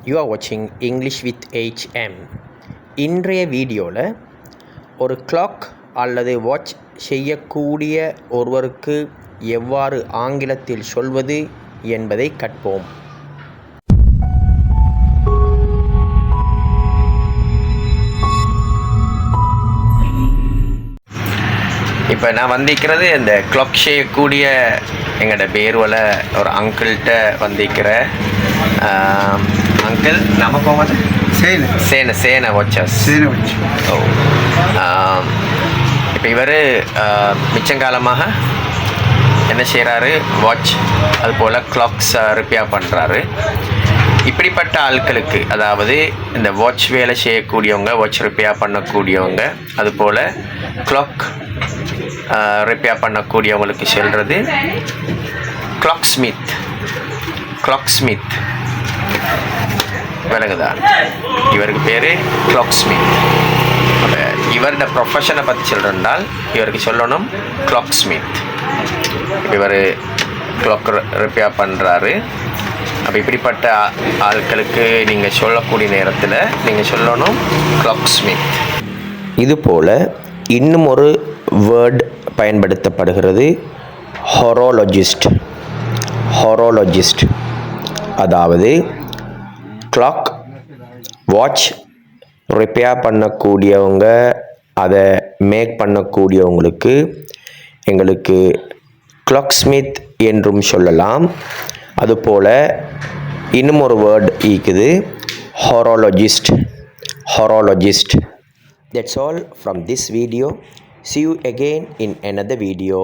You are watching English with HM. இன்றைய வீடியோவில் ஒரு கிளாக் அல்லது வாட்ச் செய்யக்கூடிய ஒருவருக்கு எவ்வாறு ஆங்கிலத்தில் சொல்வது என்பதை கற்போம். இப்போ நான் வந்திருக்கிறது இந்த கிளாக் செய்யக்கூடிய எங்களோட பேர்வல ஒரு அங்கிள்கிட்ட வந்திருக்கிற அங்கிள் நமக்கு வந்து சேனை வாட்சஸ். ஓ, இப்போ இவர் மிச்சங்காலமாக என்ன செய்கிறாரு, வாட்ச் அதுபோல் கிளாக்ஸ் ரிப்பேர் பண்ணுறாரு. இப்படிப்பட்ட ஆட்களுக்கு, அதாவது இந்த வாட்ச் வேலை செய்யக்கூடியவங்க, வாட்ச் ரிப்பேர் பண்ணக்கூடியவங்க, அதுபோல் கிளாக் ரிப்பேர் பண்ணக்கூடியவங்களுக்கு சொல்கிறது கிளாக்ஸ்மித். விளங்குதா? இவருக்கு பேர் கிளாக்ஸ்மித். அப்போ இவரோட ப்ரொஃபஷனை பற்றி சொல்கிறதால் இவருக்கு சொல்லணும் கிளாக்ஸ்மித். இவர் கிளாக் ரிப்பேர் பண்ணுறாரு. அப்போ இப்படிப்பட்ட ஆட்களுக்கு நீங்கள் சொல்லக்கூடிய நேரத்தில் நீங்கள் சொல்லணும் கிளாக்ஸ்மித். இதுபோல் இன்னும் ஒரு வேர்ட் பயன்படுத்தப்படுகிறது, ஹொரோலஜிஸ்ட். அதாவது கிளாக் வாட்ச் ரிப்பேர் பண்ணக்கூடியவங்க, அதை மேக் பண்ணக்கூடியவங்களுக்கு எங்களுக்கு கிளாக்ஸ்மித் என்றும் சொல்லலாம். அதுபோல் இன்னும் ஒரு வேர்ட் இருக்குது, ஹொரோலஜிஸ்ட். That's all from this video. See you again in another video.